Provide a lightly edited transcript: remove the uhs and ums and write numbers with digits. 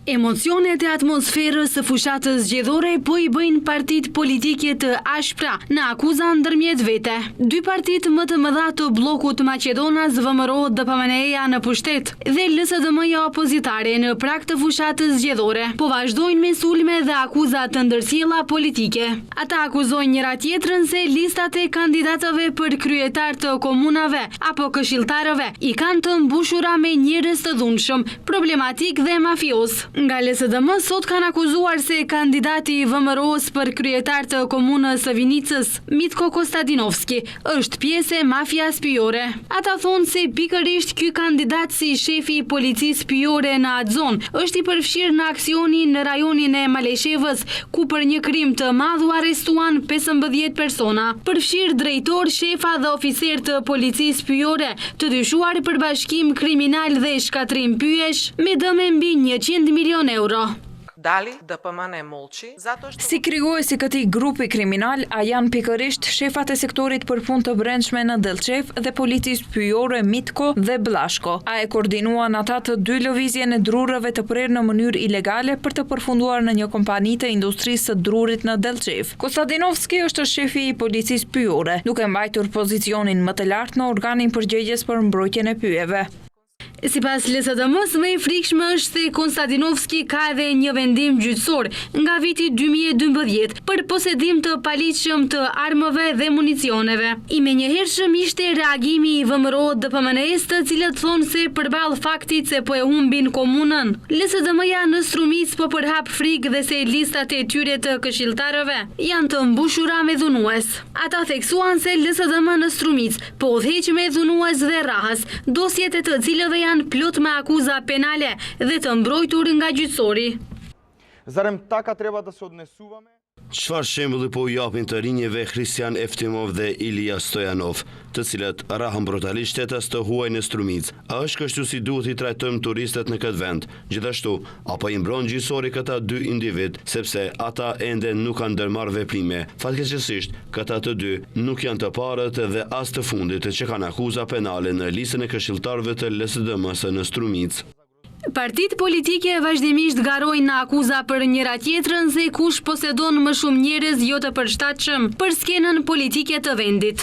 Emocionet e atmosferës së fushatës zgjedhore po I bëjnë partit politike të ashpra në akuza ndërmjet vete. Dy partit më të mëdha të bllokut Maqedonas, VMRO, DPMNE-ja në pushtet dhe LSDM-ja opozitare në prag të fushatës zgjedhore, po vazhdojnë me sulme dhe akuza të ndërsjella politike. Ata akuzojnë njëra tjetrën se listat e kandidatëve për kryetar të komunave apo këshilltarëve I kanë të mbushura me njerëz të dhunshëm, problematik dhe mafios. Nga LSDM sot kanë akuzuar se kandidati I VMRO-s për kryetar të komunës së Vinicës, Mitko Kostadinovski, është pjesë e mafias pyjore. Ata thonë se pikërisht ky kandidat si shefi I policisë pyjore në atë zonë është I përfshirë në aksionin në rajonin e Maleshevës, ku për një krim të madh u arrestuan 15 persona, përfshirë drejtor, shefa dhe oficer të policisë pyjore, të dyshuar për bashkim kriminal dhe shkatrim pyesh, me dëm mbi 100 milion euro. Dali DPMNE Mollçi, si krijuesi këtij grupi kriminal, a janë pikërisht shefat e sektorit për punë të brendshme në Delçev dhe policisë pyjore Mitko dhe Bllashko. A e koordinuan ata të dy lëvizjen e drurave të prerë në mënyrë ilegale për të përfunduar në një kompani të industrisë së drurit në Delçev. Kostadinovski është shefi I policisë pyjore, duke mbajtur pozicionin më të lartë në organin përgjegjës për mbrojtjen e pyjeve. Sipas LSDM-s, më I frikshme është se Kostadinovski ka edhe një vendim gjyqësor nga viti 2012 për posedim të paligjshëm të armëve dhe municioneve. I menjëhershëm ishte reagimi I VMRO DPMNE-s, të cilët thonë se përballë faktit se po e humbin komunën, LSDM-ja në Strumic po përhap frikë dhe se listat e tyre të këshilltarëve janë të mbushura me dhunues. Ata theksuan se LSDM në Strumic po udhëheq me dhunues dhe rrahës, dosjet e të cilëve janë plot me akuza penale dhe të mbrojtur nga gjyqësori. Zarem taka treba da se odnesuvame. Çfarë shembulli po U japin të rinjeve Christian Eftimov dhe Ilija Stojanov, të cilët rrahën brutalisht shtetas të huaj në Strumic? A është kështu si duhet I trajtojmë turistët në këtë vend? Gjithashtu, apo I mbron gjyqësori këta dy individ, sepse ata ende nuk kanë ndërmarrë veprime. Fatkeqësisht, këta të dy nuk janë të parët dhe as të fundit që kanë akuza penale në listën e këshilltarëve të LSDM-s në Strumic. Partit politike vazhdimisht garojnë në akuza për njëra tjetrën se kush posedon më shumë njerëz jo të përshtatshëm për skenën politike të vendit.